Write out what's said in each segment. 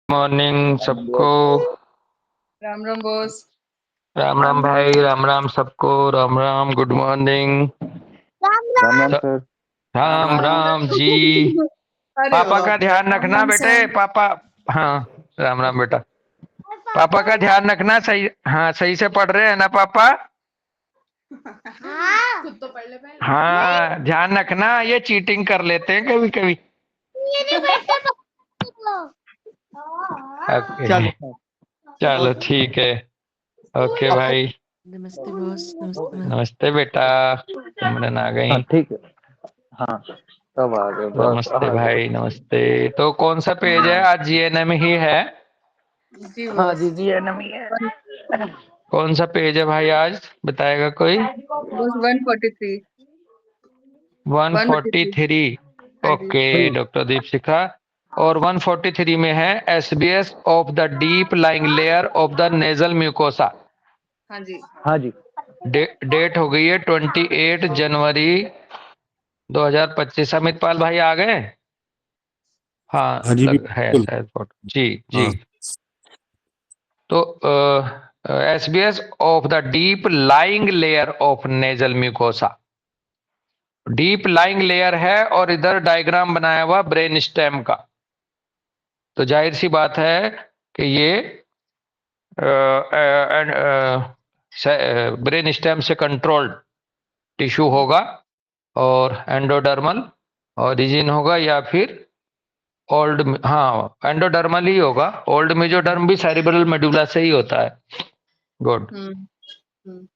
Morning सबको। Ram Ram boss. Ram Ram भाई, राम राम सबको, Ram Ram, good morning. Ram Ram sir. Ram Ram ji. अरे पापा का ध्यान राम रखना राम बेटे, सर। पापा। हाँ, राम राम बेटा। पापा का ध्यान रखना, सही, हाँ सही से पढ़ रहे हैं ना पापा? हाँ। खुद तो पढ़ ले पहले। हाँ ध्यान रखना, ये चीटिंग कर लेते हैं कभी कभी। मेरे बेटे को। ओके, चलो सर। चलो ठीक है। ओके भाई, नमस्ते बॉस। नमस्ते मैम। नमस्ते बेटा, सिमरन आ गई। हाँ ठीक है। हाँ सब आ गए, बस नमस्ते आ गए। भाई, नमस्ते। तो कौन सा पेज है आज? जीएनएम ही है? जी हाँ बॉस। जी जी एनएम ही है। कौन सा पेज है भाई आज, बताएगा कोई? बॉस 143। 143। 143। हाँ जी। Okay doctor Deepshikha. और 143 में है SBS of the deep lying layer of the nasal mucosa. हाँ जी। हाँ जी। डेट हो गई है 28 जनवरी 2025। अमित पाल भाई आ गए? हाँ हाँ जी है बिल्कुल। शायद फोटो। जी जी। हाँ तो SBS of the deep lying layer of nasal mucosa. Deep lying layer है और इधर डायग्राम बनाया हुआ ब्रेन स्टेम का। तो जाहिर सी बात है कि ये ब्रेन स्टेम से कंट्रोल्ड टिश्यू होगा और एंडोडर्मल ओरिजिन होगा, या फिर ओल्ड, हाँ एंडोडर्मल ही होगा। ओल्ड मेजोडर्म भी सेरिब्रल मेडुला से ही होता है। गुड। हम्म।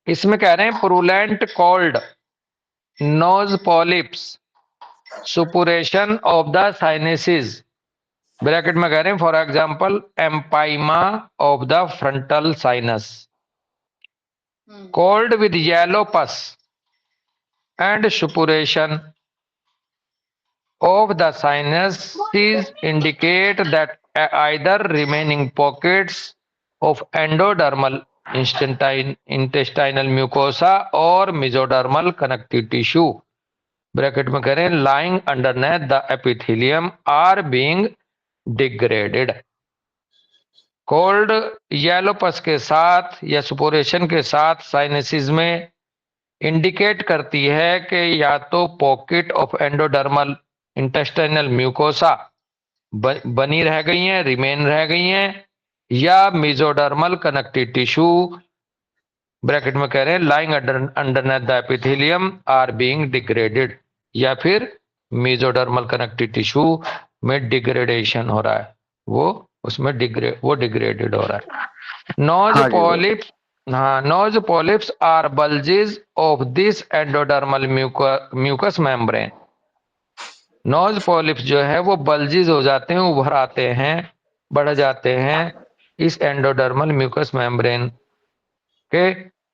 इसमें कह रहे हैं purulent cold nose polyps suppuration of the sinuses, bracket में कह रहे हैं for example empyema of the frontal sinus, cold with yellow pus and suppuration of the sinuses indicate that either remaining pockets of endodermal intestinal mucosa or mesodermal connective tissue, bracket में कह रहे हैं lying underneath the epithelium are being degraded। Cold yellow पस के साथ या सुपोरेशन के साथ साइनेसिस में इंडिकेट करती है कि या तो pocket of endodermal intestinal mucosa बनी रह गई हैं, रिमेन रह गई हैं, या मेसोडर्मल कनेक्टिव टिश्यू, ब्रैकेट में कह रहे हैं lying underneath the epithelium are being degraded, या फिर मेसोडर्मल कनेक्टिव टिश्यू में डिग्रेडेशन हो रहा है, वो उसमें डिग्रेडेड हो रहा है। नोज हाँ जी बस। पॉलिप्स, हाँ nose polyps are bulges of this endodermal mucus membrane. Nose polyps जो है वो बल्जेस हो जाते हैं, उभर आते हैं, बढ़ जाते हैं इस एंडोडर्मल म्यूकस मेम्ब्रेन के,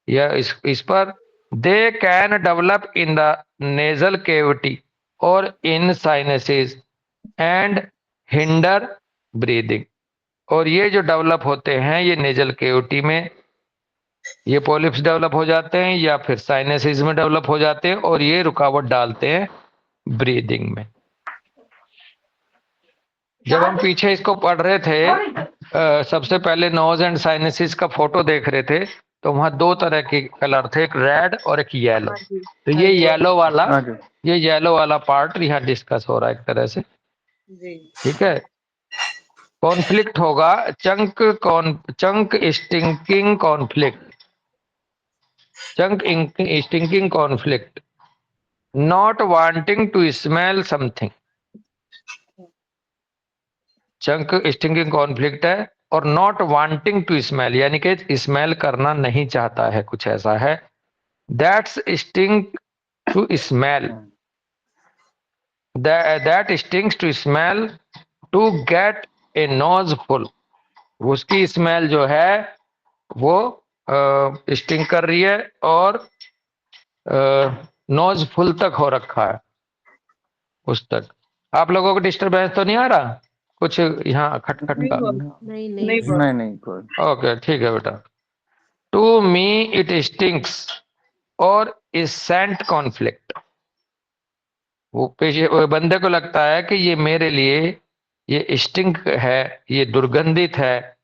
या इस पर। They can develop in the nasal cavity और इन साइनेसिस एंड हिंडर ब्रीदिंग। और ये जो डेवलप होते हैं ये नेजल केविटी में ये पॉलिप्स डेवलप हो जाते हैं, या फिर साइनेसिस में डेवलप हो जाते हैं, और ये रुकावट डालते हैं ब्रीदिंग में। जब हम पीछे इसको पढ़ रहे थे, सबसे पहले नोज एंड साइनेसिस का फोटो देख रहे थे, तो वहां दो तरह के कलर थे, एक रेड और एक येलो। हाँ जी। तो ये येलो वाला, हाँ जी। ये येलो वाला पार्ट यहाँ डिस्कस हो रहा है एक तरह से, जी। ठीक है। कॉन्फ्लिक्ट होगा chunk stinking conflict, chunk stinking conflict, not wanting to smell something. Chunk stinking conflict है, और नॉट वांटिंग टू स्मेल यानी कि स्मेल करना नहीं चाहता है, कुछ ऐसा है। That's sting to smell, that stings to smell to get a nose full. उसकी स्मेल जो है वो स्टिंग कर रही है, और नोज फुल तक हो रखा है उस तक। आप लोगों को डिस्टरबेंस तो नहीं आ रहा कुछ यहाँ खटखट नहीं का? बॉस। नहीं नहीं नहीं। बॉस। नहीं नहीं कोई। ओके ठीक है बेटा। टू मी इट स्टिंक्स और इज सेंट कॉन्फ्लिक्ट, वो बंदे को लगता है कि ये मेरे लिए ये स्टिंक है, ये दुर्गंधित है,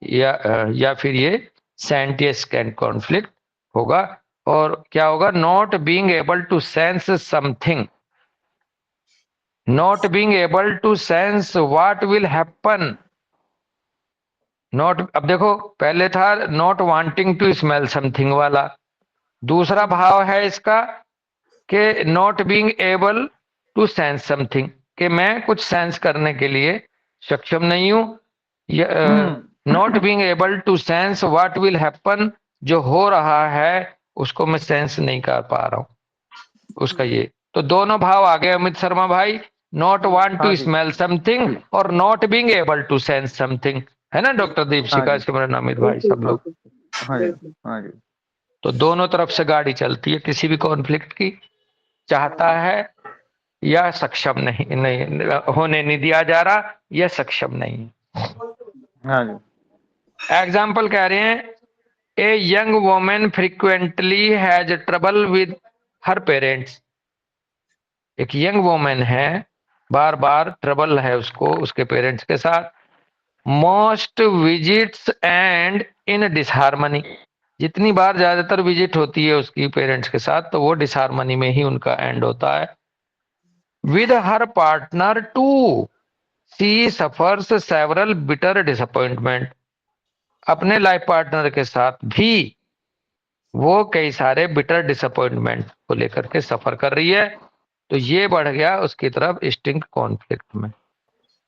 या फिर ये सेंटियस कॉन्फ्लिक्ट होगा। और क्या होगा? Not being able to sense something, not being able to sense what will happen. Not, अब देखो पहले था not wanting to smell something वाला, दूसरा भाव है इसका कि not being able to sense something, कि मैं कुछ सेंस करने के लिए सक्षम नहीं हूं। Not being able to sense what will happen, जो हो रहा है उसको मैं सेंस नहीं कर पा रहा हूं, उसका ये। तो दोनों भाव आ गए अमित शर्मा भाई, not want to smell something और not being able to sense something, है ना डॉक्टर दीपशिका, सिमरन, अमित भाई, सब लोग। हाँ जी, हाँ जी। तो दोनों तरफ से गाड़ी चलती है किसी भी कॉन्फ्लिक्ट की, चाहता है या सक्षम नहीं होने नहीं दिया जा रहा, या सक्षम नहीं। हाँ जी। एग्जाम्पल कह रहे हैं, a young women frequently has trouble with her parents. एक यंग वोमेन है, बार बार ट्रबल है उसको उसके पेरेंट्स के साथ। Most visits and in disharmony, जितनी बार ज्यादातर विजिट होती है उसकी पेरेंट्स के साथ तो वो डिसहार्मनी में ही उनका एंड होता है। With her partner to see suffers several bitter disappointment, अपने लाइफ पार्टनर के साथ भी वो कई सारे बिटर डिसअपॉइंटमेंट को लेकर के सफर कर रही है। तो ये बढ़ गया उसकी तरफ स्टिंग कॉन्फ्लिक्ट में।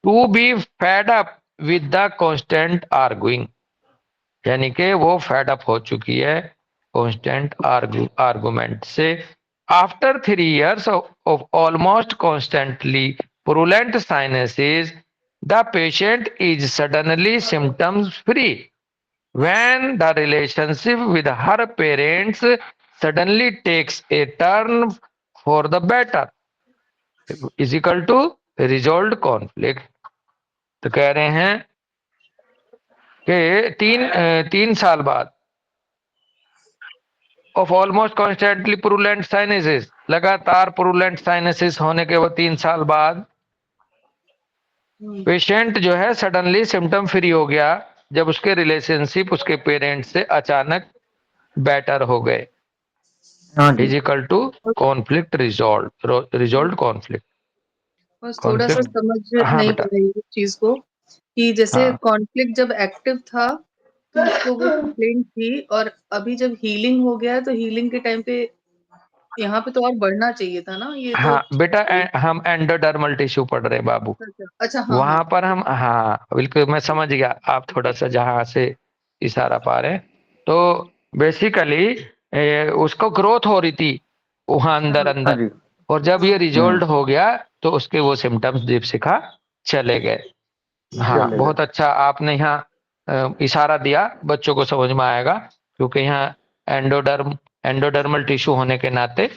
To be fed up with the constant arguing, यानी कि वो फेड अप हो चुकी है कांस्टेंट आर्गुमेंट से। After 3 years of almost constantly purulent sinuses, the patient is suddenly symptoms free when the relationship with her parents suddenly takes a turn for the better, is equal to resolved conflict। तो कह रहे हैं कि 3 साल बाद of almost constantly purulent sinensis, लगातार purulent sinensis होने के वो 3 साल बाद पेशेंट जो है सडनली सिम्टम फ्री हो गया जब उसके रिलेशनशिप उसके पेरेंट्स से अचानक बेटर हो गए। Is equal to conflict resolve conflict. बस थोड़ा सा समझ हाँ नहीं बेटा। पड़ रही इस चीज को कि जैसे हाँ। कॉन्फ्लिक्ट जब एक्टिव था तो उसको वो कंप्लेंट थी, और अभी जब हीलिंग हो गया है तो हीलिंग के टाइम पे यहाँ पे तो और बढ़ना चाहिए था ना ये तो। हाँ बेटा, हम एंडोडर्मल टिश्यू पढ़ रहे हैं बाबू। अच्छा, हाँ वहां हाँ पर हम, हाँ बिल्कुल मैं समझ गया, आप थोड़ा सा जहां से इशारा पा रहे हैं। तो बेसिकली उसको ग्रोथ हो रही थी वहां अंदर अंदर, और जब ये रिजोल्व हो गया तो उसके वो सिम्टम्स दीपशिखा चले गए। हाँ बहुत अच्छा आपने यहाँ इशारा दिया, बच्चों को समझ में आएगा, क्योंकि यहाँ एंडोडर्मल टिश्यू होने के नाते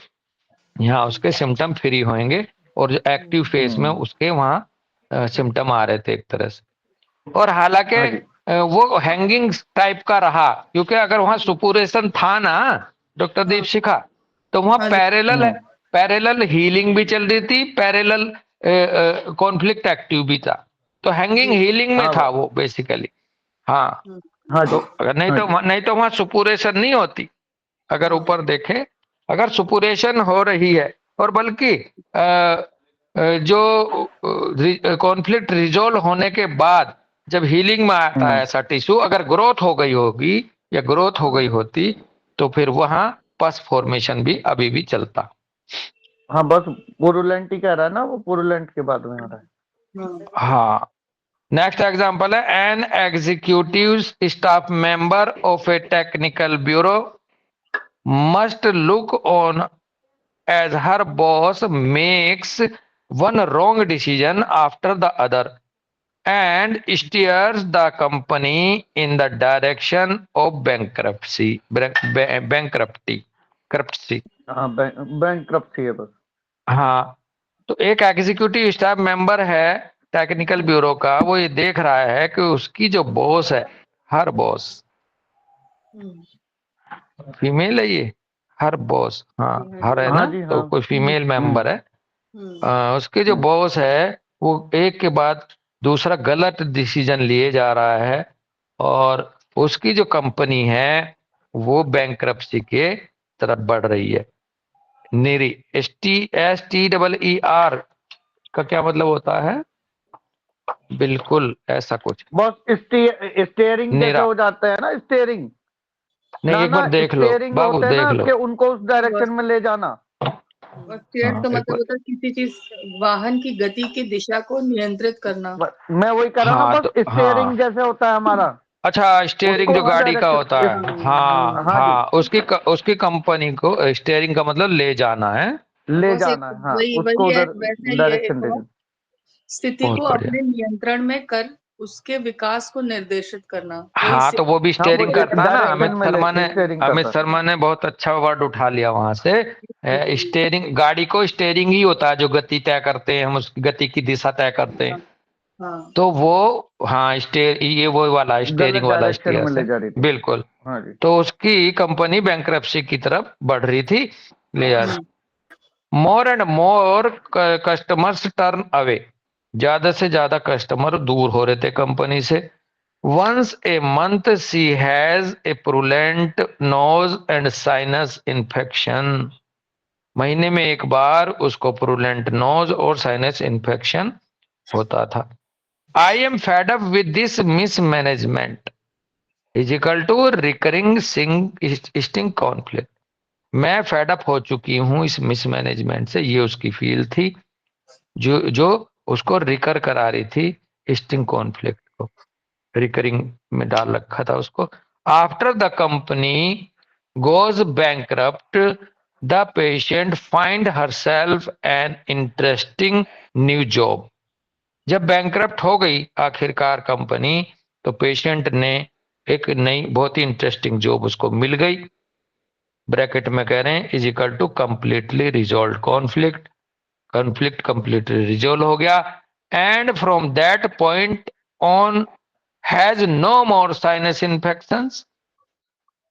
यहाँ उसके सिम्टम फ्री होंगे, और जो एक्टिव फेज में उसके वहाँ सिम्टम आ रहे थे एक तरह से। और हालांकि वो हैंगिंग टाइप का रहा, क्योंकि अगर वहां सुपुरेशन था ना डॉक्टर दीपशिखा, तो वहां पैरेलल हीलिंग भी चल रही थी, पैरेलल कॉन्फ्लिक्ट एक्टिव भी था। तो हैंगिंग हीलिंग में था वो बेसिकली। हाँ तो अगर नहीं तो वहां सुपुरेशन नहीं होती। अगर ऊपर देखें, अगर सुपुरेशन हो रही है, और बल्कि जो कॉन्फ्लिक्ट रिजोल्व होने के बाद जब हीलिंग में आता है ऐसा टिश्यू, अगर ग्रोथ हो गई होगी या ग्रोथ हो गई होती तो फिर वहां पस फॉर्मेशन भी अभी भी चलता। हाँ बस पुरुलेंट ही कह रहा है ना, वो पुरुलेंट के बाद में आ रहा है। हाँ नेक्स्ट एग्जांपल है, an executive staff member of A technical bureau must look on as her boss makes one wrong decision after the other and steers the company in the direction of bankruptcy। हाँ bankruptcy है बस। हाँ तो एक executive staff member है technical bureau का, वो ये देख रहा है कि उसकी जो बॉस है, हर बॉस फीमेल है ये, हर बॉस, हाँ हर है ना, जी, तो कोई फीमेल मेंबर है, उसके जो बॉस है वो एक के बाद दूसरा गलत डिसीजन लिए जा रहा है और उसकी जो कंपनी है वो बैंक्रप्सी के तरफ बढ़ रही है। निरी, STER का क्या मतलब होता है? बिल्कुल ऐसा कुछ। बस स्टेयरिंग जैसे निरा हो जाता है ना, स्टेयरिंग। नहीं, ना एक ना बार देख लो स्टेयरिंग बाबू, होते हैं देख ना लो। कि उनको उस डायरेक्शन में ले जाना। और स्टीयर्ड हाँ का एक मतलब बार, होता है किसी चीज, वाहन की गति की दिशा को नियंत्रित करना। मैं वही कर रहा हूँ ना, हाँ बस तो स्टेयरिंग हाँ, जैसे होता है हमारा, अच्छा स्टेयरिंग उसको जो उस गाड़ी का डायरेक्शन। होता है, हाँ हाँ जी, हाँ, उसकी कंपनी को स्टेयरिंग का मतलब ले जाना है। ले बस एक जाना है, हाँ, वही उसको वही है, उधर वैसा ही है। डायरेक्शन एक और देनी। स्थिति को बहुत बढ़िया। अपने नियंत्रण में कर उसके विकास को निर्देशित करना, वही हाँ तो वो भी हाँ, वो स्टेयरिंग करता है ना। डायरेक्शन में स्टेयरिंग अमित करता है। शर्मा ने बहुत अच्छा वर्ड उठा लिया वहां से। स्टेयरिंग, गाड़ी को स्टेयरिंग ही होता है जो गति तय करते हैं, हम उसकी गति की दिशा तय करते हैं। हाँ तो वो, हाँ स्टेयर, ये वो वाला स्टेयरिंग गलत वाला डायरेक्शन स्टेयर में से, ले जा रही थी। बिल्कुल। हाँ जी। तो उसकी कंपनी बैंक्रप्सी की तरफ बढ़ रही थी, ले जा रही। More and more customers turn away, ज्यादा से ज्यादा कस्टमर दूर हो रहे थे कंपनी से। Once a month she has a purulent nose and sinus infection, महीने में एक बार उसको प्रूलेंट नोज और साइनस इन्फेक्शन होता था। I am fed up with this mismanagement is equal to recurring sting conflict. मैं फेड अप हो चुकी हूं इस मिसमैनेजमेंट से, ये उसकी फील थी जो जो उसको रिकर करा रही थी, स्टिंग कॉन्फ्लिक्ट को रिकरिंग में डाल रखा था उसको। After the company goes bankrupt, the patient find herself an interesting new job. जब बैंकरप्ट हो गई आखिरकार कंपनी, तो पेशेंट ने एक नई बहुत ही इंटरेस्टिंग जॉब उसको मिल गई। ब्रैकेट में कह रहे हैं is equal to completely resolve conflict, conflict completely resolve हो गया। And from that point on has no more sinus infections,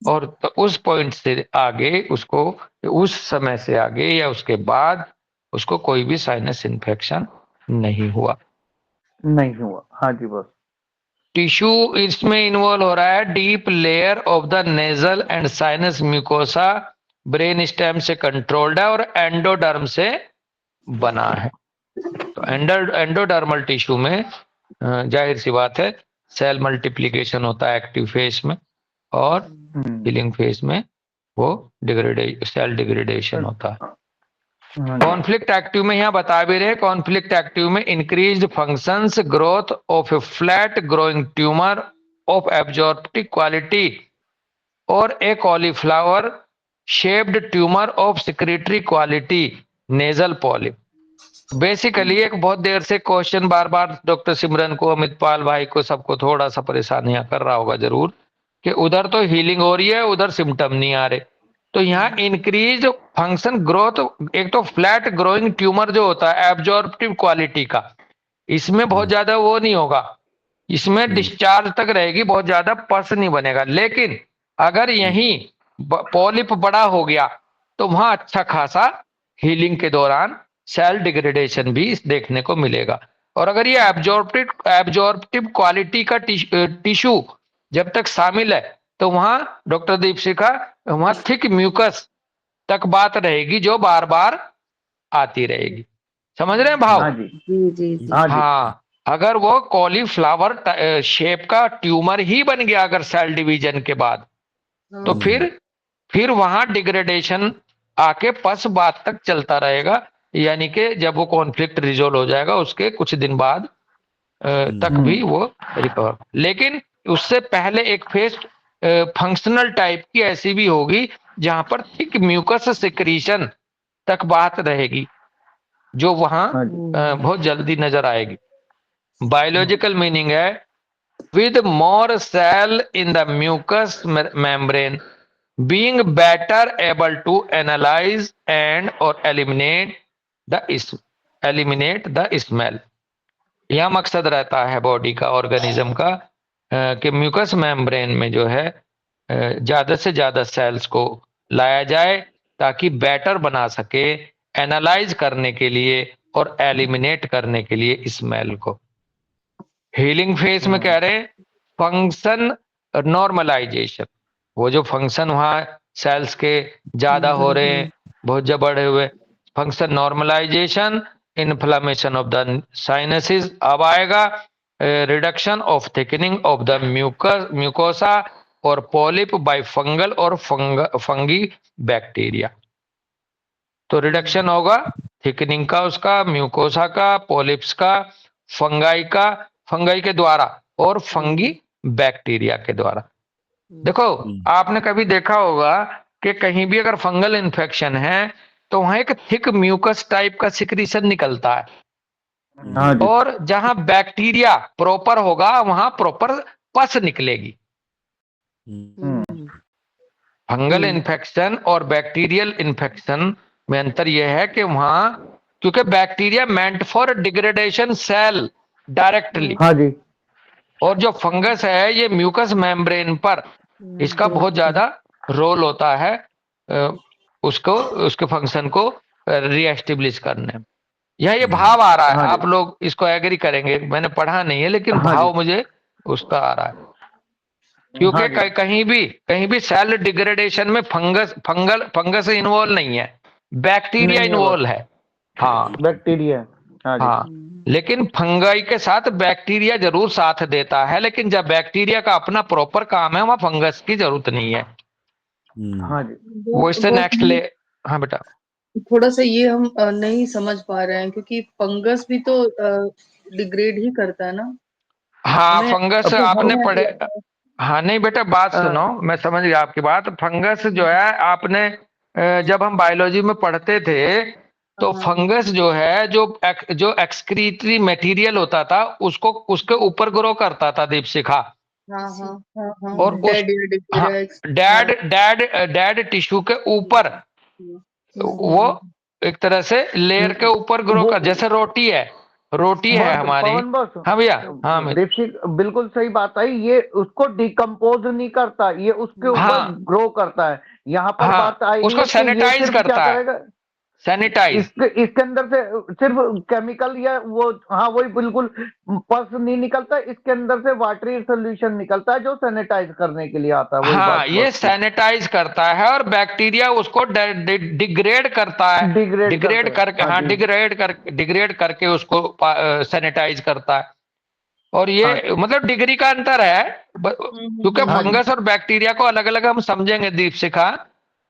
और तो उस पॉइंट से आगे उसको, उस समय से आगे या उसके बाद उसको कोई भी साइनस इन्फेक्शन नहीं हुआ। नहीं हुआ, हाँ जी बस। टिश्यू इसमें इन्वॉल्व हो रहा है, deep layer of the nasal and sinus mucosa brain stem से कंट्रोल्ड है और एंडोडर्म से बना है। तो एंडोडर्मल टिश्यू में जाहिर सी बात है सेल मल्टीप्लिकेशन होता है एक्टिव फेज में, और हीलिंग फेज में वो सेल डिग्रेडेशन होता है। हाँ जी। कॉन्फ्लिक्ट एक्टिव में यहाँ बता भी रहे, कॉन्फ्लिक्ट एक्टिव में increased functions, growth of a flat growing tumour of absorptive quality और a cauliflower shaped tumour of secretory quality nasal polyp. Basically एक बहुत देर से क्वेश्चन बार बार डॉक्टर सिमरन को, अमित पाल भाई को, सबको थोड़ा सा परेशानियां कर रहा होगा जरूर, कि उधर तो हीलिंग हो रही है, उधर सिम्टम नहीं आ रहे। तो यहाँ इंक्रीज फंक्शन ग्रोथ, एक तो फ्लैट ग्रोइंग ट्यूमर जो होता है एब्जॉर्प्टिव क्वालिटी का, इसमें बहुत ज्यादा वो नहीं होगा, इसमें डिस्चार्ज तक रहेगी, बहुत ज्यादा पस नहीं बनेगा। लेकिन अगर यहीं पॉलिप बड़ा हो गया तो वहां अच्छा खासा हीलिंग के दौरान सेल डिग्रेडेशन भी देखने को मिलेगा। और अगर ये एब्जॉर्प्टिव क्वालिटी का टिश्यू जब तक शामिल है, तो वहां डॉक्टर दीपशिखा, वहां थिक म्यूकस तक बात रहेगी जो बार बार आती रहेगी। समझ रहे हैं भाव? हाँ जी, जी जी जी। हाँ जी। हाँ, अगर वो कॉलीफ्लावर शेप का ट्यूमर ही बन गया अगर सेल डिवीजन के बाद, तो फिर वहां डिग्रेडेशन आके पस बात तक चलता रहेगा, यानी कि जब वो कॉन्फ्लिक्ट रिजोल्व हो जाएगा उसके कुछ दिन बाद तक भी वो रिकवर। लेकिन उससे पहले एक फेज फंक्शनल टाइप की ऐसी भी होगी जहां पर थिक म्यूकस सिक्रीशन तक बात रहेगी, जो वहां हाँ जी। बहुत जल्दी नजर आएगी। बायोलॉजिकल मीनिंग है with more cell in the mucous membrane being better able to analyze and or eliminate the smell। यह मकसद रहता है बॉडी का, ऑर्गेनिज्म का, कि म्यूकस मेम्ब्रेन में जो है ज्यादा से ज्यादा सेल्स को लाया जाए ताकि बेटर बना सके एनालाइज करने के लिए और एलिमिनेट करने के लिए स्मेल को। हीलिंग फेज में कह रहे फंक्शन नॉर्मलाइजेशन, वो जो फंक्शन वहां सेल्स के ज्यादा हो रहे हैं, बहुत ज्यादा बढ़े हुए, function normalisation, inflammation of the sinusitis. अब आएगा reduction of thickening of the mucosa और पॉलिप बाय फंगल और फंगी बैक्टीरिया। तो रिडक्शन होगा थिकनिंग का, उसका म्यूकोसा का, पॉलिप्स का, फंगाई के द्वारा और फंगी बैक्टीरिया के द्वारा। देखो आपने कभी देखा होगा कि कहीं भी अगर फंगल इन्फेक्शन है तो वहां एक थिक म्यूकस टाइप का सिक्रीशन निकलता है, हाँ जी। और जहां बैक्टीरिया प्रॉपर होगा वहां प्रॉपर पस निकलेगी। फंगल इन्फेक्शन और बैक्टीरियल इन्फेक्शन में अंतर यह है कि वहां, क्योंकि bacteria meant for degradation cell directly, हाँ जी। और जो फंगस है ये म्यूकस मेम्ब्रेन पर, इसका बहुत ज्यादा रोल होता है उसको, उसके फंक्शन को रीएस्टेब्लिश करने में। ये भाव आ रहा है, हाँ जी। आप लोग इसको एग्री करेंगे, मैंने पढ़ा नहीं है लेकिन हाँ भाव जी। मुझे उसका आ रहा है। क्योंकि हाँ जी। कहीं भी सेल डिग्रेडेशन में फंगस इन्वॉल्व नहीं है, बैक्टीरिया नहीं है, इन्वॉल्व है। हाँ बैक्टीरिया। हाँ जी। हाँ, लेकिन फंगाई के साथ बैक्टीरिया जरूर साथ देता है, लेकिन जब बैक्टीरिया का अपना प्रॉपर काम है वहां फंगस की जरूरत नहीं है। हाँ जी। वो इससे नेक्स्ट ले। हाँ बेटा। थोड़ा सा ये हम नहीं समझ पा रहे हैं, क्योंकि फंगस भी तो डिग्रेड ही करता है ना। हाँ हमें फंगस अपने आपने घर पढ़े। में हाँ नहीं बेटा बात सुनो, मैं समझ गया आपकी बात। फंगस जो है आपने जब हम बायोलॉजी में पढ़ते थे तो फंगस जो है जो एक्सक्रीटरी मटेरियल होता था उसको उसके ऊपर ग्रो करता था दीपशिखा। हाँ हाँ हाँ हाँ और उस हाँ डेड टिश्यू के ऊपर वो एक तरह से लेयर के ऊपर ग्रो कर, जैसे रोटी है, रोटी है बस हमारी। पवन बस, हाँ भैया। हाँ मैं दीपशिक बिल्कुल सही बात है, ये उसको डिकम्पोज नहीं करता, ये उसके ऊपर हाँ ग्रो करता है। यहाँ पर हाँ बात आई उसको है कि ये सैनिटाइज सिर्फ क्या करता है, करेगा, सैनिटाइज। इसके अंदर से सिर्फ केमिकल या वो, हाँ वही बिल्कुल पस नहीं निकलता, इसके अंदर से वाटरी सोल्यूशन निकलता है जो सैनिटाइज करने के लिए आता है, वही हाँ बात ये बस। सैनिटाइज करता है और बैक्टीरिया उसको डिग्रेड करता है, डिग्रेड करते डिग्रेड हैं। करके, हाँ हाँ जी। डिग्रेड करके उसको सैनिटाइज करता है। और हाँ ये जी। मतलब डिग्री का अंतर है, क्योंकि हाँ जी। फंगस और बैक्टीरिया को अलग अलग हम समझेंगे दीपशिखा।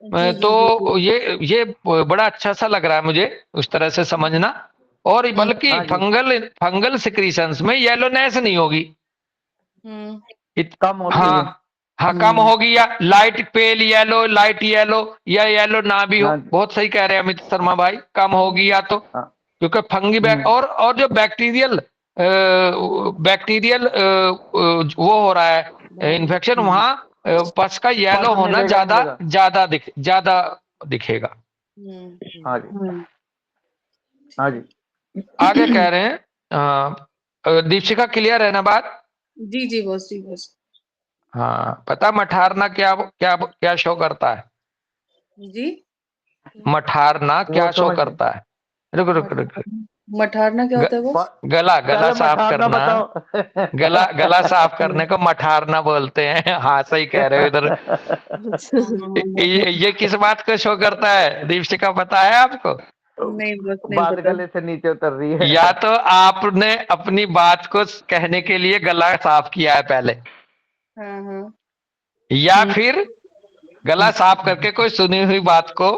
जी जी तो ये बड़ा अच्छा सा लग रहा है मुझे उस तरह से समझना। और बल्कि हाँ जी। फंगल सिक्रीशंस में येलोनेस नहीं होगी, कम होती है। हाँ हाँ कम होगी, या light pale yellow, light yellow या येलो ना भी हो। हाँ जी। बहुत सही कह रहे हैं अमित शर्मा भाई, कम होगी या तो, हाँ। क्योंकि फंगी और जो बैक्टीरियल बैक्टीरियल वो हो रहा है इन्फेक्शन, वहां पस का येलो पस होना मिलेगा ही मिलेगा। ज्यादा दिखेगा। हाँ जी। हाँ जी। आगे कह रहे हैं दीपशिका क्लियर है ना बात? जी जी बॉस जी बॉस। हाँ पता मठारना क्या क्या क्या शो करता है? जी मठारना वो क्या शो समझ नहीं। करता है? रुक रुक रुक रुक। मठारना क्या होता है बॉस? गला गला पहले साफ मठारना करना, बताओ। गला साफ करने को मठारना बोलते हैं। हाँ सही कह रहे हो इधर। ये किस बात को शो करता है दीपशिका, पता है आपको? नहीं बस नहीं बात पता। गले से नीचे उतर रही है। या तो आपने अपनी बात को कहने के लिए गला साफ किया है पहले, हाँ हाँ या फिर गला साफ करके कोई सुनी हुई बात को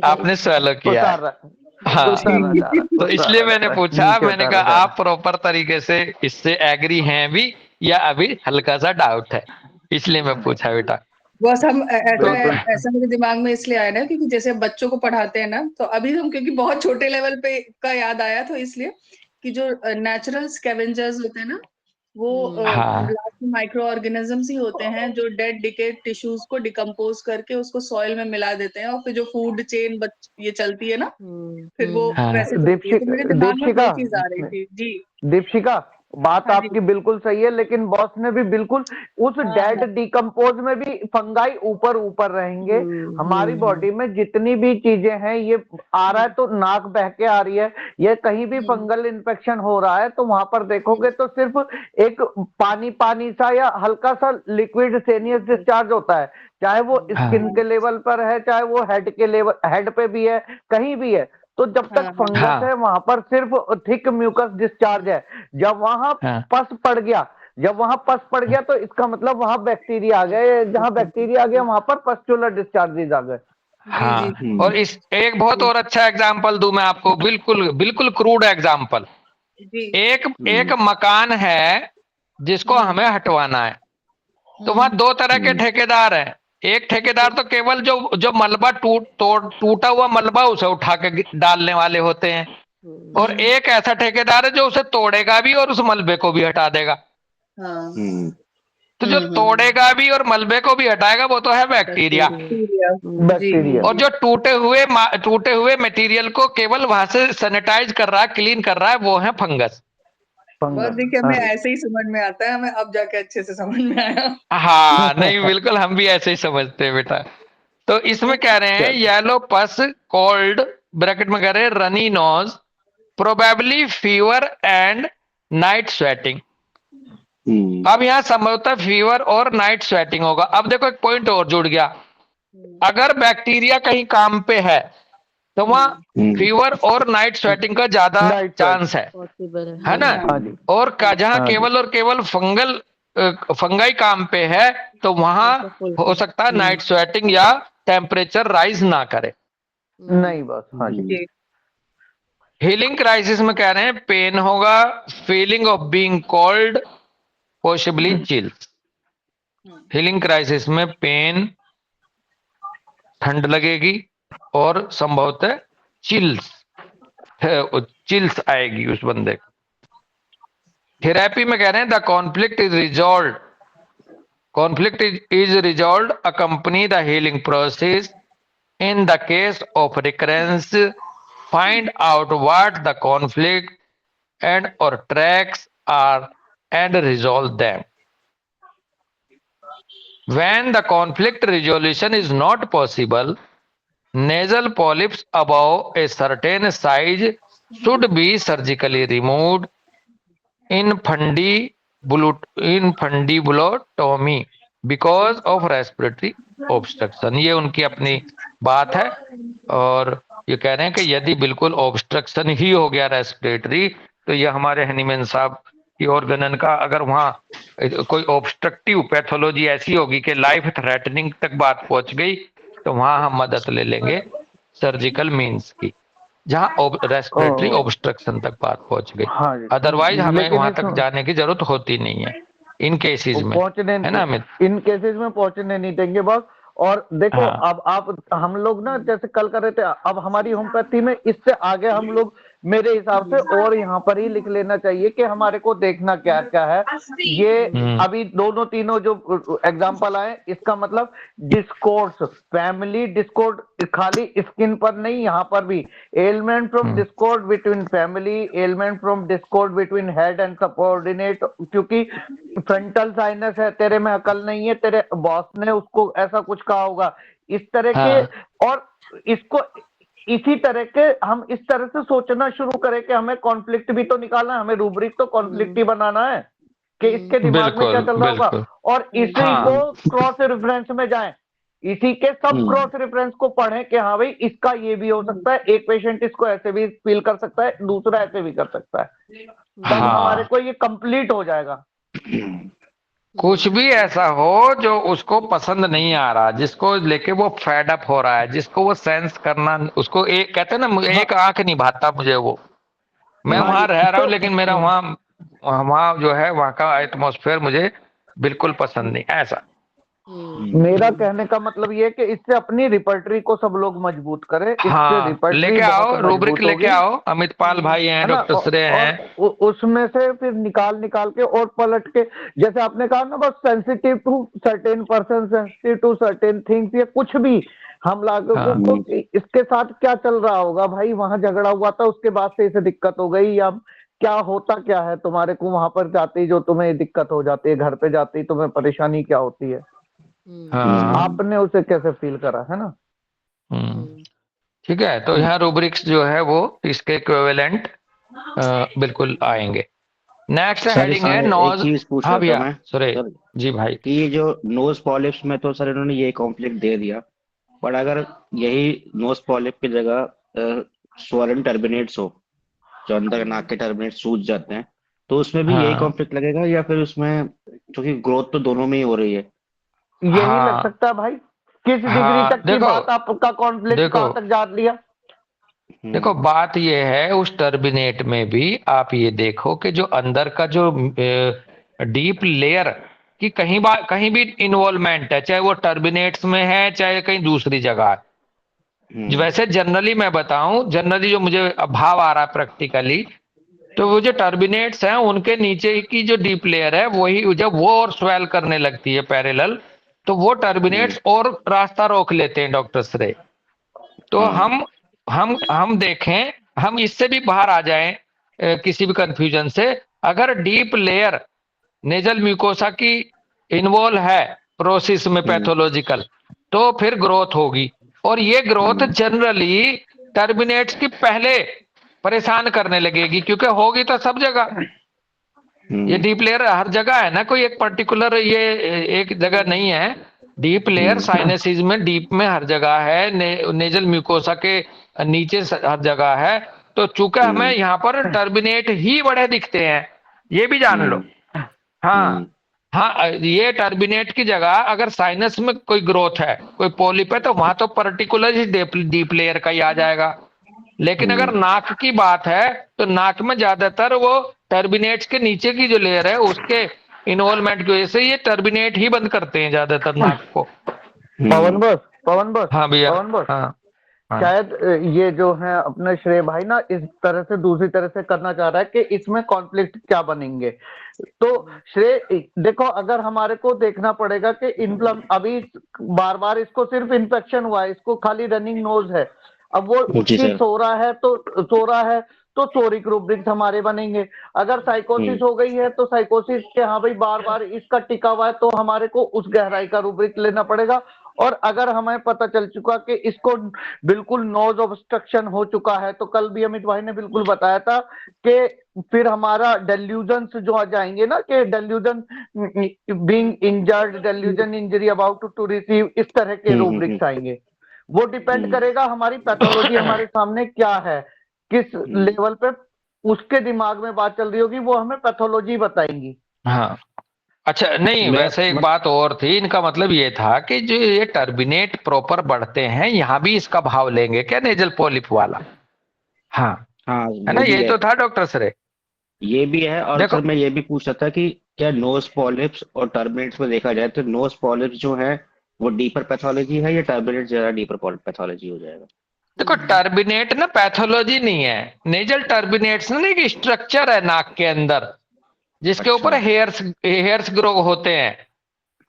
आपने स्वेलो किया है। उतार रहा, हाँ उतारा जा रहा, तो इसलिए उतारा जा मैंने रहा, पूछा, नीचे मैंने उतारा कहा जा आप प्रॉपर तरीके से इससे एग्री हैं भी या अभी हल्का सा डाउट है, इसलिए मैं पूछा बेटा। बस हम ऐसा बिल्कुल। ऐसा मेरे दिमाग में इसलिए आया ना, क्योंकि जैसे बच्चों को पढ़ाते हैं ना, तो अभी हम क्योंकि बहुत छोटे लेवल पे का याद आया, तो इसलिए कि जो नेचुरल स्कैवेंजर्स होते हैं ना, वो हाँ लास्ट में माइक्रो ऑर्गेनिजम्स ही होते हैं जो डेड डिकेड टिश्यूज को डिकम्पोज करके उसको सॉइल में मिला देते हैं, और फिर जो फूड चेन ये चलती है ना, फिर वो हाँ वैसे चलती है। तो मेरे दिमाग में दीपशिका, वही चीज आ रही थी जी। दीपशिका बात हाँ जी। आपकी बिल्कुल सही है, लेकिन बॉस ने भी बिल्कुल उस हाँ, डेड हाँ। डिकम्पोज में भी फंगाई ऊपर ऊपर रहेंगे। हमारी बॉडी में जितनी भी चीजें हैं, ये आ रहा है तो नाक बह के आ रही है, ये कहीं भी फंगल इन्फेक्शन हो रहा है तो वहां पर देखोगे तो सिर्फ एक पानी पानी सा या हल्का सा लिक्विड सेनियस डिस्चार्ज होता है, चाहे वो स्किन के लेवल पर है, चाहे वो हेड के लेवल, हेड पे भी है, कहीं भी है। तो जब तक हाँ, फंगस हाँ है वहां पर सिर्फ थिक म्यूकस डिस्चार्ज है। जब वहां हाँ पस पड़ गया, जब वहां पस पड़ गया तो इसका मतलब वहां बैक्टीरिया आ गए, जहां बैक्टीरिया आ गया वहां पर पस्चुलर डिस्चार्जेस आ गए। जी, जी, हाँ। और इस एक बहुत और अच्छा एग्जाम्पल दूं मैं आपको, बिल्कुल बिल्कुल क्रूड एग्जाम्पल। जी। एक एक मकान है जिसको हमें हटवाना है, तो वहां दो तरह के ठेकेदार हैं। एक ठेकेदार तो केवल जो जो मलबा टूटा हुआ मलबा उसे उठा के डालने वाले होते हैं, और एक ऐसा ठेकेदार है जो उसे तोड़ेगा भी और उस मलबे को भी हटा देगा। हाँ। तो जो तोड़ेगा भी और मलबे को भी हटाएगा वो तो है बैक्टीरिया। बैक्टीरिया। जी। बैक्टीरिया। और जो टूटे हुए मटेरियल को केवल वहां से सैनिटाइज कर रहा है, क्लीन कर रहा है, वो है फंगस। बस फंगस। देखिए, हाँ हमें जी। ऐसे ही समझ में आता है, हमें अब जाके अच्छे से समझ में आया। हाँ नहीं, बिल्कुल हम भी ऐसे ही समझते हैं बेटा। तो इसमें कह रहे हैं येलो पस कोल्ड, ब्रैकेट में कह रहे हैं runny nose, probably fever and night sweating. अब यहां संभवतः फीवर और नाइट स्वेटिंग होगा। अब देखो एक पॉइंट और जुड़ गया, अगर बैक्टीरिया कहीं काम पे है तो वहां फीवर और नाइट स्वेटिंग का ज्यादा Night चांस है पॉसिबल है ना। हाँ जी। और जहां हाँ जी। केवल और केवल फंगाई काम पे है तो वहां हो सकता है नाइट स्वेटिंग या टेम्परेचर राइज ना करे। नहीं बस। हाँ जी। जी। हीलिंग क्राइसिस में कह रहे हैं पेन होगा, feeling of being cold, possibly chills. Healing crisis में पेन, ठंड लगेगी और संभवतः चिल्स चिल्स आएगी उस बंदे को। थेरेपी में कह रहे हैं the conflict is resolve, conflict is resolved, accompany the healing process. In the case of recurrence, find out what the conflict and or tracks are and resolve them. When the conflict resolution is not possible, nasal polyps above a certain size should be surgically removed in fundibulotomy because of respiratory obstruction। ये उनकी अपनी बात है। और ये कह रहे हैं कि यदि बिल्कुल ऑब्स्ट्रक्शन ही हो गया रेस्पिरेटरी, तो ये हमारे हनीमैन साहब की ऑर्गेनन का अगर वहां कोई ऑब्स्ट्रक्टिव पैथोलॉजी ऐसी होगी कि लाइफ थ्रेटनिंग तक बात पहुंच गई, तो वहां हम मदद ले लेंगे सर्जिकल मीन्स की, जहां रेस्पिरेटरी ओ, ऑब्स्ट्रक्शन तक बात पहुंच गई। हाँ जी। अदरवाइज हमें लेकिन वहां तक इसमें जाने की जरूरत होती नहीं है इन केसेस में, पहुंचने, है ना अमित। इन केसेस में पहुंचने नहीं देंगे बॉस। और देखो हाँ अब आप, हम लोग ना जैसे कल कर रहे थे, अब हमारी होम्योपैथी में इससे आगे हम लोग मेरे हिसाब से और यहाँ पर ही लिख लेना चाहिए कि हमारे को देखना क्या क्या है। ये अभी दोनों तीनों जो एग्जांपल आए, इसका मतलब डिस्कोर्स, फैमिली डिस्कॉर्ड, खाली स्किन पर नहीं, यहाँ पर भी element from Discord between family, element from Discord between head and subordinate, क्योंकि फ्रंटल साइनस है, तेरे में अकल नहीं है, तेरे बॉस ने उसको ऐसा कुछ कहा होगा, इस तरह के। और इसको इसी तरह के हम इस तरह से सोचना शुरू करें कि हमें कॉन्फ्लिक्ट भी तो निकालना है, हमें रूब्रिक तो कॉन्फ्लिक्ट ही बनाना है कि इसके दिमाग में क्या बिल्कुल चल रहा होगा, बिल्कुल। और इसी को क्रॉस रेफरेंस में जाएं, इसी के सब क्रॉस रेफरेंस को पढ़ें कि हाँ भाई इसका ये भी हो सकता है, एक पेशेंट इसको ऐसे भी फील कर सकता है, दूसरा ऐसे भी कर सकता है, तब हमारे को ये कंप्लीट हो जाएगा। कुछ भी ऐसा हो जो उसको पसंद नहीं आ रहा, जिसको लेके वो फेड अप हो रहा है, जिसको वो सेंस करना, उसको एक कहते हैं ना, एक आंख नहीं भाता मुझे वो, मैं हाँ वहां जी, रह रहा हूँ तो लेकिन मेरा वहां वहां जो है वहां का एटमॉस्फेयर मुझे बिल्कुल पसंद नहीं, ऐसा। मेरा कहने का मतलब ये है कि इससे अपनी रिपर्टरी को सब लोग मजबूत करें, इससे हाँ रिपर्टरी लेके बहुत आओ, रूब्रिक मजबूत लेके होगी, आओ, अमित पाल भाई हैं, है ना। डॉक्टर श्रेय और हैं। उसमें से फिर निकाल निकाल के और पलट के, जैसे आपने कहा ना, बस sensitive to certain person, sensitive to certain things, ये कुछ भी हम लागू को इसके साथ क्या चल रहा होगा भाई, वहां झगड़ा हुआ था उसके बाद से इसे दिक्कत हो गई, या क्या होता क्या है तुम्हारे को वहां पर जाते ही जो तुम्हें दिक्कत हो जाती है, घर पे जाते ही तुम्हें परेशानी क्या होती है, हाँ आपने उसे कैसे फील करा है ना। ठीक है। तो यहाँ रूब्रिक्स जो है वो इसके इक्विवेलेंट बिल्कुल आएंगे। नेक्स्ट सर हेडिंग है इसमें एक नोज। चीज पूछ हाँ रहा था भैया मैं सुरे सर, जी भाई। कि ये जो नोज पॉलिप्स में तो सर इन्होंने ये कॉन्फ्लिक्ट दे दिया, पर अगर यही नोज पॉलिप की जगह स्वरन टर्मिनेट्स हो, जो अंदर नाक के टर्मिनेट सूज जाते हैं, तो उसमें भी यही हाँ कॉन्फ्लिक्ट लगेगा, या फिर उसमें, क्योंकि ग्रोथ तो दोनों में ही हो रही है। यही लग हाँ सकता है भाई। किस डिग्री हाँ तक की बात, आपका कॉन्फ्लिक्ट देखो कहाँ तक जा लिया। देखो हम्म। बात ये है उस टर्बिनेट में भी आप ये देखो कि जो अंदर का जो डीप लेयर की कहीं भी इन्वॉल्वमेंट है, चाहे वो टर्बिनेट्स में है चाहे कहीं दूसरी जगह है। हम्म। वैसे जनरली मैं बताऊं, जनरली जो मुझे भाव आ रहा है प्रैक्टिकली, तो वो जो टर्बिनेट्स हैं उनके नीचे की जो डीप लेयर है वही जब वो और स्वेल करने लगती है पैरेलल, तो वो हम्म। टर्बिनेट्स और रास्ता रोक लेते हैं डॉक्टर श्रेय। तो हाँ। हम देखें, हम इससे भी बाहर आ जाएं किसी भी कंफ्यूजन से। अगर डीप लेयर नेजल म्यूकोसा की इन्वॉल्व है प्रोसेस में हम्म। पैथोलॉजिकल, तो फिर ग्रोथ होगी। और ये ग्रोथ हम्म। जनरली टर्मिनेट्स की पहले परेशान करने लगेगी, क्योंकि होगी तो सब जगह। ये हम्म। डीप लेयर हर जगह है ना, कोई एक पर्टिकुलर ये एक जगह नहीं है। डीप लेयर हम्म। साइनसिस में डीप में हर जगह है, नेजल म्यूकोसा के नीचे हर जगह है। तो चूंकि हमें हम्म। यहाँ पर टर्बिनेट ही बड़े दिखते हैं, ये भी जान लो। हम्म। हाँ हम्म। हाँ, ये टर्बिनेट की जगह अगर साइनस में कोई ग्रोथ है, कोई पॉलिप है, तो वहां तो पर्टिकुलर ही डीप लेयर का ही आ जाएगा। लेकिन अगर हम्म। नाक की बात है तो नाक में ज्यादातर वो टर्बिनेट्स के नीचे की जो लेयर है उसके इन्वॉल्वमेंट की वजह से ये टर्बिनेट ही बंद करते हैं ज्यादातर नाक को। पवन हम्म। बस पवन बस हाँ भैया। पवन बस हाँ हाँ शायद ये जो है अपने श्रेय भाई ना इस तरह से दूसरी तरह से करना चाह रहा है कि इसमें कॉन्फ्लिक्ट क्या बनेंगे। तो श्रेय देखो, अगर हमारे को देखना पड़ेगा कि इन्फ्लम अभी बार बार इसको सिर्फ इन्फेक्शन हुआ है, इसको खाली रनिंग नोज है, अब वो जी उसकी सर। सो रहा है तो सोरिक रूब्रिक्स हमारे बनेंगे। अगर साइकोसिस हम्म। हो गई है तो साइकोसिस के हाँ भाई बार बार इसका टिका हुआ है तो हमारे को उस गहराई का रूब्रिक लेना पड़ेगा। और अगर हमें पता चल चुका कि इसको बिल्कुल नोज ऑब्स्ट्रक्शन हो चुका है, तो कल भी अमित भाई ने बिल्कुल बताया था कि फिर हमारा डेल्यूजन जो आ जाएंगे ना, कि delusion being injured, delusion injury about to receive, इस तरह के हम्म। रूब्रिक्स आएंगे। वो डिपेंड हम्म। करेगा हमारी पैथोलॉजी हमारे सामने क्या है, किस हम्म। लेवल पे उसके दिमाग में बात चल रही होगी, वो हमें पैथोलॉजी बताएंगी। हाँ। अच्छा नहीं, मैं वैसे एक मत बात और थी, इनका मतलब ये था कि जो ये टर्बिनेट प्रॉपर बढ़ते हैं यहाँ भी इसका भाव लेंगे क्या, नेजल पॉलिप वाला। हाँ हाँ, है ना, वो भी यही है, तो था डॉक्टर सरे। ये भी है। और देखो सर मैं ये भी पूछ रहा था कि क्या नोज पॉलिप्स और टर्मिनेट्स में देखा जाए तो नोज पॉलिप्स जो है वो डीपर पैथोलॉजी है, या टर्मिनेट ज्यादा डीपर पैथोलॉजी हो जाएगा? देखो टर्बिनेट ना पैथोलॉजी नहीं है। नेजल टर्बिनेट्स ना एक स्ट्रक्चर है नाक के अंदर जिसके अच्छा। ऊपर हेयर्स हेयर्स ग्रो होते हैं।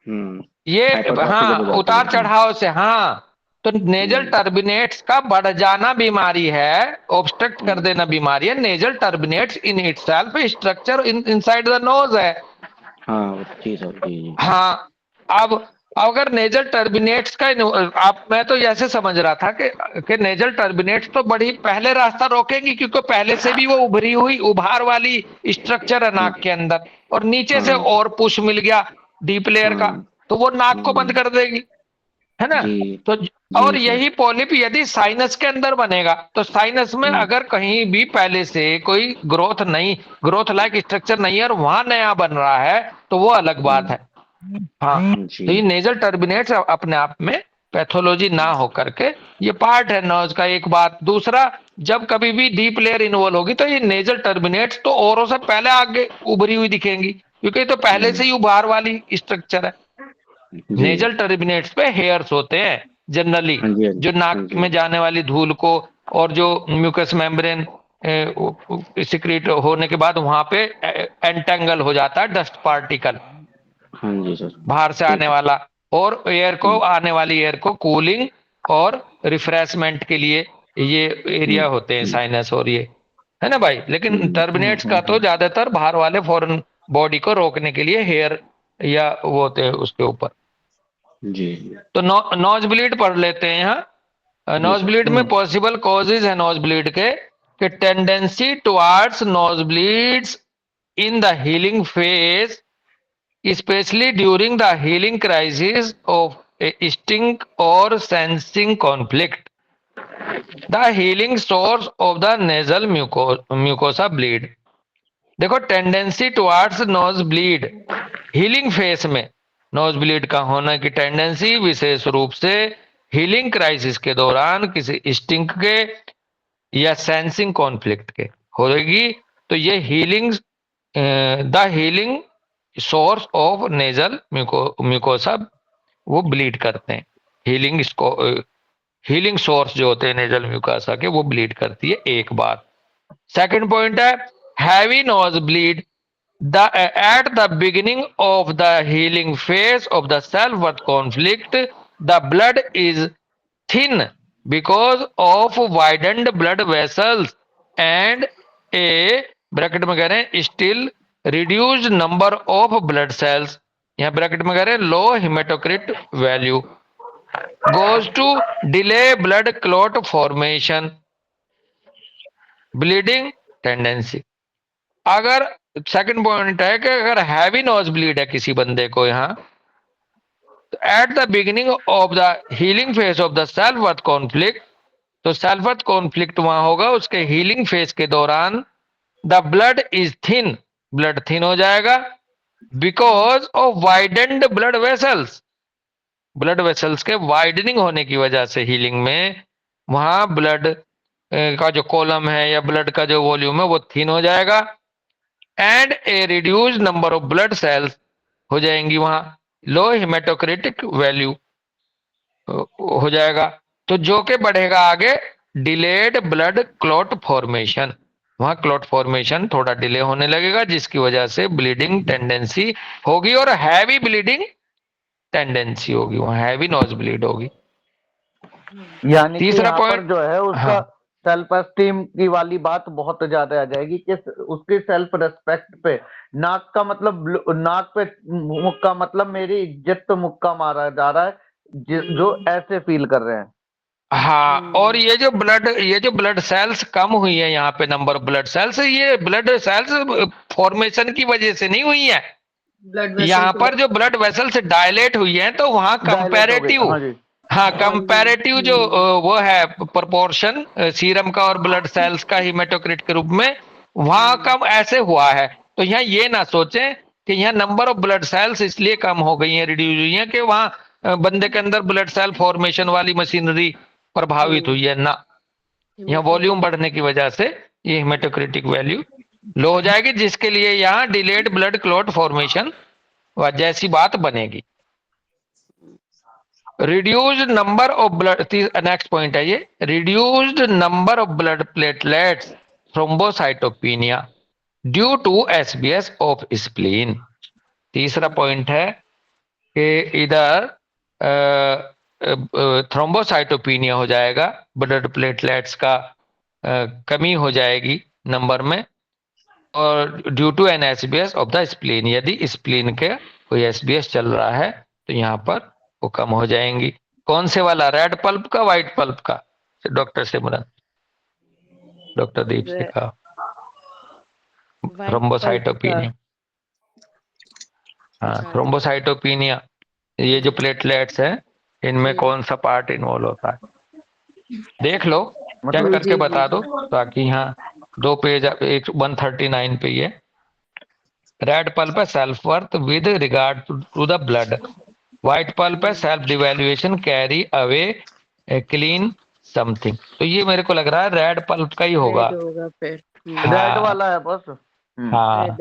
हम्म। ये हाइपरट्रॉफी जब हो हाँ जाती है। उतार चढ़ाव से, हाँ। तो नेजल हम्म। टर्बिनेट्स का बढ़ जाना बीमारी है, ऑब्स्ट्रक्ट कर हम्म। देना बीमारी है। Nasal turbinates in itself structure inside the nose है। हाँ जी सर, जी जी। हाँ। अब अगर नेजल टर्बिनेट्स का आप, मैं तो ऐसे समझ रहा था कि नेजल टर्बिनेट्स तो बड़ी पहले रास्ता रोकेंगी, क्योंकि पहले से भी वो उभरी हुई उभार वाली स्ट्रक्चर है हाँ। नाक के अंदर, और नीचे से हाँ। और पुश मिल गया डीप लेयर का, हाँ। तो वो नाक को बंद हम्म। कर देगी, है ना। जी। तो और जी सर। यही पॉलिप यदि साइनस के अंदर बनेगा, तो साइनस में हम्म। अगर कहीं भी पहले से कोई ग्रोथ नहीं, ग्रोथ लाइक स्ट्रक्चर नहीं है और वहां नया बन रहा है, तो वो अलग बात है। हाँ। जी। तो ये नेजल टर्बिनेट्स अपने आप में पैथोलॉजी ना हो करके ये पार्ट है नर्व का, एक बात। दूसरा, जब कभी भी डीप लेयर इन्वॉल्व होगी तो ये नेजल टर्बिनेट्स तो औरों से पहले आगे उभरी हुई दिखेंगी, क्योंकि ये तो पहले से ही उभार वाली स्ट्रक्चर है। जी। नेजल टर्बिनेट्स पे हेयर्स होते हैं जनरली, हाँ जी। जो हाँ नाक जी। में जाने वाली धूल को और जो म्यूकस मेम्ब्रेन सिक्रीट होने के बाद वहां पे एंटेंगल हो जाता है डस्ट पार्टिकल हाँ जी सर। बाहर से आने ठीक है। वाला, और एयर को, आने वाली एयर को कूलिंग और रिफ्रेशमेंट के लिए ये एरिया होते हैं साइनस और ये। है ना भाई। लेकिन टर्मिनेट्स का तो ज्यादातर बाहर वाले फॉरेन बॉडी को रोकने के लिए हेयर या वो होते हैं उसके ऊपर। जी तो नोज ब्लीड पढ़ लेते हैं यहाँ। नोज ब्लीड में पॉसिबल कॉजेज है नोज ब्लीड के कि tendency towards nose bleeds in the healing phase especially during the healing crisis of a sting or sensing conflict. The healing source of the nasal mucosa bleed. देखो tendency towards nose bleed, healing face में nose bleed का होने की tendency विशेष रूप से healing crisis के दौरान किसी स्टिंग के या सेंसिंग कॉन्फ्लिक्ट के होगी। तो ये healing the healing source of nasal mucosa वो ब्लीड करते हैं। हीलिंग सोर्स जो होते हैं नेजल म्यूकोसा के वो ब्लीड करती है एक बार। सेकंड पॉइंट है heavy nose bleed the at the beginning of the healing phase of the self worth conflict the blood is thin because of widened blood vessels and a bracket में कह रहे हैं still reduced number of blood cells, यहां bracket में कह रहे हैं low haematocrit value goes to delay blood clot formation bleeding tendency. अगर सेकंड पॉइंट है कि अगर हैवी नोज ब्लीड है किसी बंदे को यहां तो eight the beginning of the healing phase of the self worth conflict, तो सेल्फ वर्थ कॉन्फ्लिक्ट वहां होगा उसके हीलिंग फेज के दौरान। The blood is thin, blood thin हो जाएगा because of widened blood vessels, blood vessels के वाइडनिंग होने की वजह से हीलिंग में वहां ब्लड का जो कॉलम है या ब्लड का जो वॉल्यूम है वो थिन हो जाएगा and A reduced number of blood sales हो जाएंगी, वहां लो हेमेटोक्रिटिक वैल्यू हो जाएगा। तो जो कि बढ़ेगा आगे डिलेड ब्लड क्लॉट फॉर्मेशन, वहां क्लॉट फॉर्मेशन थोड़ा डिले होने लगेगा जिसकी वजह से ब्लीडिंग टेंडेंसी होगी और हैवी ब्लीडिंग टेंडेंसी होगी, वहां हैवी नोज ब्लीड होगी। यानी कि तीसरा यहाँ पर पॉइंट जो है उसका हाँ। सेल्फ एस्टीम की वाली बात बहुत ज्यादा आ जाएगी कि उसकी सेल्फ रेस्पेक्ट पे नाक का मतलब नाक पे मुक्का मतलब मेरी इज्जत पे मुक्का मारा जा रहा है जो ऐसे फील कर रहे हैं। हाँ, और ये जो ब्लड सेल्स कम हुई है यहाँ पे नंबर ऑफ ब्लड सेल्स, ये ब्लड सेल्स फॉर्मेशन की वजह से नहीं हुई है, ब्लड यहाँ पर जो ब्लड वेसल्स डायलेट हुई है तो वहां कंपैरेटिव, हाँ कंपैरेटिव जो वो है प्रोपोर्शन सीरम का और ब्लड सेल्स का हीमेटोक्रिट के रूप में वहां कम ऐसे हुआ है। तो यहाँ ये ना सोचें कि यहाँ नंबर ऑफ ब्लड सेल्स इसलिए कम हो गई है, रिड्यूस हुई है कि वहां बंदे के अंदर ब्लड सेल फॉर्मेशन वाली मशीनरी प्रभावित हुई है ना, यहाँ वॉल्यूम बढ़ने की वजह से ये हेमेटोक्रिटिक वैल्यू लो हो जाएगी जिसके लिए यहाँ डिलेड ब्लड क्लॉट फॉर्मेशन जैसी बात बनेगी। Reduced number of blood, next point है ये reduced number of blood platelets thrombocytopenia due to SBS of spleen. तीसरा पॉइंट है कि इधर थ्रोम्बोसाइटोपिनिया हो जाएगा, ब्लड प्लेटलेट्स का कमी हो जाएगी नंबर में और due to an SBS of the spleen, यदि स्प्लीन के कोई एसबीएस चल रहा है तो यहाँ पर वो कम हो जाएंगी। कौन से वाला, रेड पल्प का व्हाइट पल्प का? डॉक्टर सिमरन, डॉक्टर दीप से कहा थ्रोम्बोसाइटोपिनिया। हाँ थ्रोम्बोसाइटोपिनिया, ये जो प्लेटलेट्स हैं इनमें कौन सा पार्ट इन्वॉल्व होता है देख लो, चेक करके बता दो ताकि यहाँ 2 पेज 139 पे ये रेड पल्प है self worth with regard to the blood, white pulp है self devaluation carry away clean something. तो ये मेरे को लग रहा है रेड पल्प का ही होगा, रेड वाला है बस। हाँ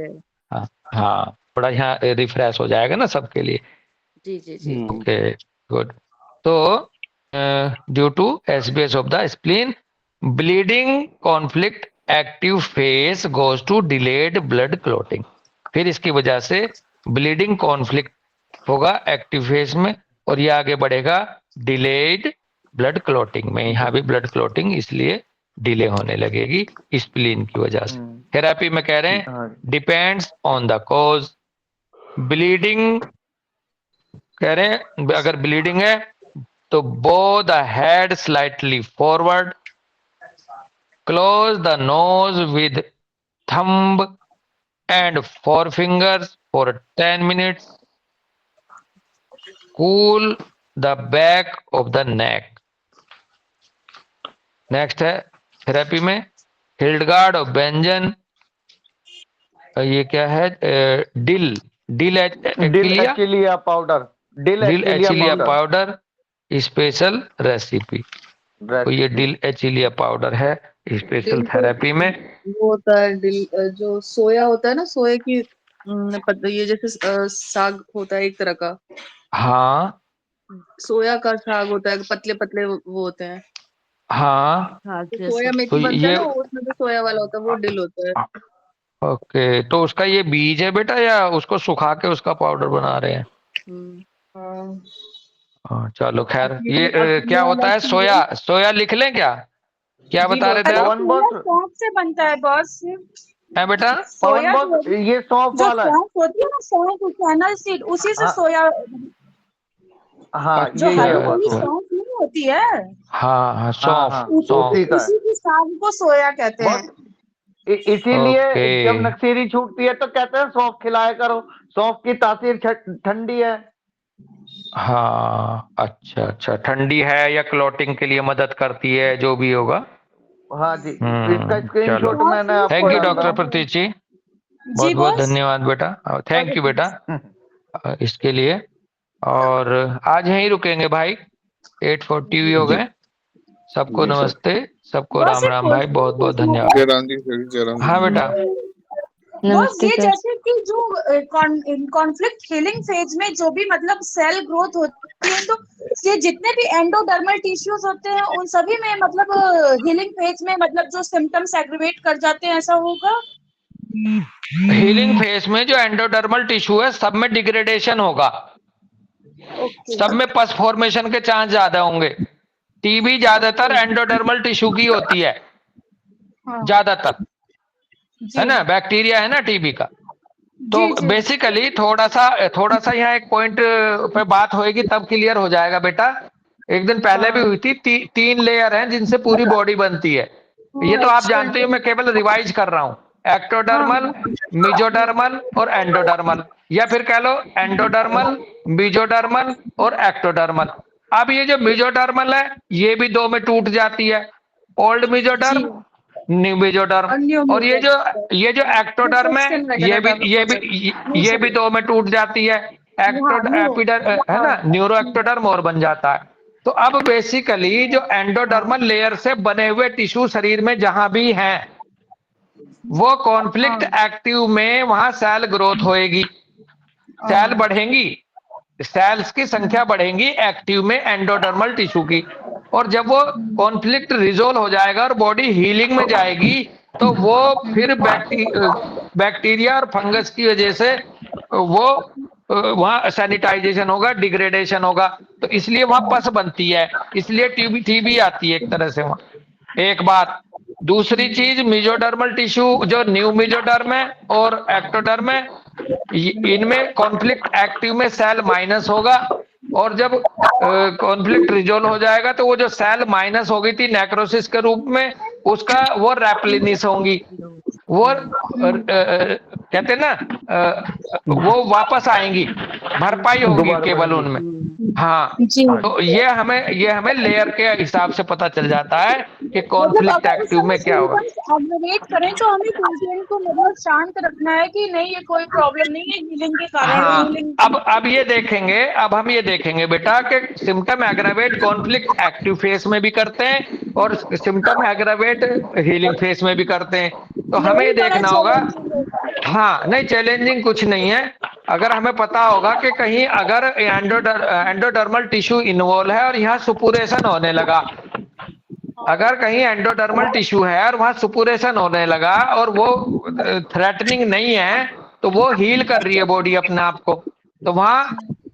हाँ हाँ, थोड़ा यहाँ रिफ्रेश हो जाएगा ना सबके लिए। जी जी जी ओके गुड। तो due to SBS of the spleen bleeding conflict active phase goes to delayed blood clotting, फिर इसकी वजह से ब्लीडिंग कॉन्फ्लिक्ट होगा एक्टिव फेज में और ये आगे बढ़ेगा डिलेड ब्लड क्लॉटिंग में। यहाँ भी ब्लड क्लॉटिंग इसलिए डिले होने लगेगी स्प्लीन की वजह से। थेरेपी में कह रहे हैं हाँ। Depends on the cause. Bleeding कह रहे हैं अगर ब्लीडिंग है तो bow the head slightly forward, close the nose with thumb and four fingers for 10 minutes, cool the back of the neck. Next है थेरेपी में हिल्डगार्ड और बेंजन, ये क्या है dill dill dill achillea powder, dill achillea powder special recipe. तो ये dill achillea powder है special therapy में। वो होता है जो सोया होता है ना, सोया की ये जैसे साग होता है एक तरह का, हाँ सोया का साग होता है, पतले पतले वो होते हैं। हाँ तो सोया तो मेथी बनता है ये ना, उसमें जो सोया वाला होता है वो डिल होता है। ओके, तो उसका ये बीज है बेटा या उसको सुखा के उसका पाउडर बना रहे हैं? हाँ। हाँ चलो खैर, असली- ये असली क्या वाला होता है? सोया सोया लिख लें क्या? क्या जी बता रहे थे बोलो। आप? सौंफ से बनता है बॉस। है बेटा? सोया पवन बॉस ये सौंफ जो वाला है। सौंफ होती है ना, सौंफ फैनल सीड, उसी से हाँ। सोया, हाँ जो ये हरी है वाली बॉस। सौंफ नहीं होती है, हाँ हाँ सौंफ हाँ, सौंफ। उसी का है। उसी की साग को सोया कहते हैं। इसीलिए ओके। जब नक्सीरी छूटती है तो कहते हैं सौंफ खिलाया करो, सौंफ की तासीर ठंडी है। हाँ अच्छा अच्छा, ठंडी है या क्लॉटिंग के लिए मदद करती है, जो भी होगा। हाँ जी, इसका चलो स्क्रीनशॉट मैंने आपको थैंक यू डाल डॉक्टर रहा प्रतीक जी, बहुत जी बहुत बॉस। धन्यवाद बेटा, थैंक यू बेटा इसके लिए। और आज यहीं रुकेंगे भाई, 8:40 भी हो गए। सबको जी सर। नमस्ते, सबको बॉस राम एक राम भाई, क्वेश्चन बहुत बहुत पूछना धन्यवाद। जय राम जी सर, जय राम जी। हाँ बेटा। बॉस, नमस्ते ये सर। जैसे कि जो कॉन्फ्लिक्ट हीलिंग फेज में जो भी मतलब सेल ग्रोथ होती है, तो ये जितने भी एंडोडर्मल टिश्यूज होते हैं उन सभी में मतलब हीलिंग फेज में मतलब जो सिम्टम्स एग्रीवेट कर जाते हैं, ऐसा होगा? हीलिंग फेज में जो एंडोडर्मल टिश्यू है सब में डिग्रेडेशन होगा, सब में पस फॉर्मेशन के चांस ज्यादा होंगे। टीबी ज्यादातर एंडोडर्मल टिश्यू की होती है, ज्यादातर, है ना, बैक्टीरिया है ना टीबी का। तो बेसिकली थोड़ा सा यहाँ एक पॉइंट पे बात होएगी तब क्लियर हो जाएगा बेटा। एक दिन पहले भी हुई थी, 3 लेयर हैं जिनसे पूरी बॉडी बनती है। ये तो आप जानते हो, मैं केवल रिवाइज कर रहा हूं। एक्टोडर्मल, मिजोडर्मल और एंडोडर्मल, या फिर कह लो एंडोडर्मल, मिजोडर्मल और एक्टोडर्मल। अब ये जो मिजोडर्मल है ये भी 2 में टूट जाती है, ओल्ड मिजोडर्म, न्यू मिजोडर्म। और ये जो एक्टोडर्म है ये भी 2 में टूट जाती है, एपिडर है ना, न्यूरो एक्टोडर्म और बन जाता है। तो अब बेसिकली जो एंडोडर्मल लेयर से बने हुए टिश्यू शरीर में जहां भी हैं, वो कॉन्फ्लिक्ट एक्टिव में वहां सेल ग्रोथ होएगी, सेल बढ़ेंगी, सेल्स की संख्या बढ़ेगी एक्टिव में एंडोडर्मल टिश्यू की। और जब वो कॉन्फ्लिक्ट रिजोल्व हो जाएगा और बॉडी हीलिंग में जाएगी, तो वो फिर बैक्टीरिया और फंगस की वजह से वो वहां सैनिटाइजेशन होगा, डिग्रेडेशन होगा। तो इसलिए वहां पस बनती है, इसलिए टीबी आती है एक तरह से वहां। एक बात। दूसरी चीज, मिजोडर्मल टिश्यू जो न्यू मिजोडर्म है और एक्टोडर्म है, इनमें कॉन्फ्लिक्ट एक्टिव में सेल माइनस होगा, और जब कॉन्फ्लिक्ट रिजोल्व हो जाएगा तो वो जो सेल माइनस हो गई थी नेक्रोसिस के रूप में, उसका वो रैप्लिनिस होंगी, वो कहते ना वो वापस आएंगी, भरपाई होगी केवल उनमें। हाँ, तो ये हमें लेयर के हिसाब से पता चल जाता है कि कॉन्फ्लिक्ट एक्टिव में क्या होगा। एग्रीवेट करें तो हमें पेशेंट को मतलब शांत रखना है कि नहीं, ये कोई प्रॉब्लम नहीं है, हीलिंग के कारण हाँ, हीलिंग। अब हम ये देखेंगे बेटा कि symptom aggravate conflict active face में भी करते हैं और सिम्टम एग्रावेट हीलिंग फेस में भी करते हैं। तो हमें देखना होगा। हाँ, नहीं चैलेंजिंग कुछ नहीं है। अगर हमें पता होगा कि कहीं अगर एंडोडर्मल टिश्यू इन्वॉल्व है और यहाँ सुपुरेशन होने लगा, अगर कहीं एंडोडर्मल टिश्यू है और वहां सुपुरेशन होने लगा और वो थ्रेटनिंग नहीं है, तो वो हील कर रही है बॉडी अपने आप को, तो वहां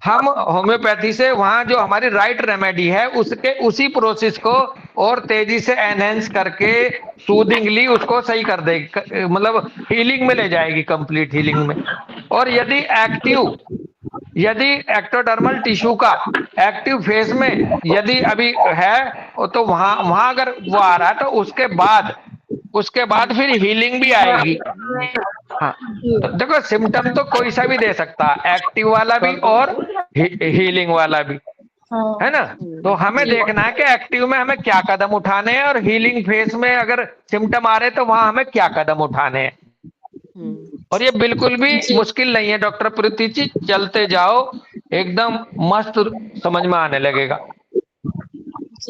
हम होम्योपैथी से वहां जो हमारी राइट रेमेडी है उसके उसी प्रोसेस को और तेजी से एनहेंस करके सूदिंगली उसको सही कर देगी, मतलब हीलिंग में ले जाएगी, कंप्लीट हीलिंग में। और यदि एक्टोडर्मल टिश्यू का एक्टिव फेज में यदि अभी है तो वहां अगर वो आ रहा है तो उसके बाद फिर हीलिंग भी आएगी। हाँ, तो देखो सिम्टम तो कोई सा भी दे सकता है, एक्टिव वाला भी और हीलिंग वाला भी, है ना। तो हमें देखना है कि एक्टिव में हमें क्या कदम उठाने हैं और हीलिंग फेज में अगर सिम्टम आ रहे हैं तो वहां हमें क्या कदम उठाने हैं। और ये बिल्कुल भी मुश्किल नहीं है डॉक्टर प्रीति जी, चलते जाओ एकदम मस्त समझ में आने लगेगा।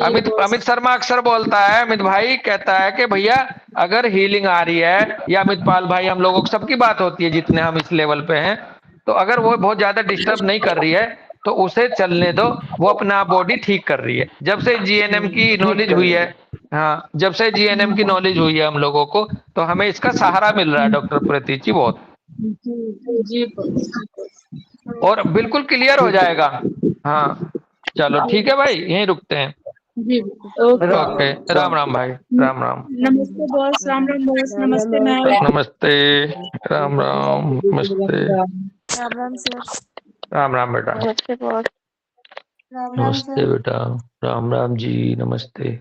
अमित शर्मा अक्सर बोलता है, अमित भाई कहता है कि भैया अगर हीलिंग आ रही है, या अमित पाल भाई, हम लोगों की सबकी बात होती है जितने हम इस लेवल पे हैं, तो अगर वो बहुत ज्यादा डिस्टर्ब नहीं कर रही है तो उसे चलने दो, वो अपना बॉडी ठीक कर रही है। जब से जीएनएम की नॉलेज हुई है, हाँ जब से जीएनएम की नॉलेज हुई है हम लोगों को, तो हमें इसका सहारा मिल रहा है डॉक्टर प्रीति जी बहुत, और बिल्कुल क्लियर हो जाएगा। हाँ चलो ठीक है भाई, यहीं रुकते हैं। ओके, राम राम भाई, राम राम। नमस्ते बॉस, राम राम बॉस, नमस्ते मैम। नमस्ते, राम राम, नमस्ते, राम राम सर। राम राम बेटा, नमस्ते बॉस। राम राम नमस्ते बेटा, राम राम जी, नमस्ते।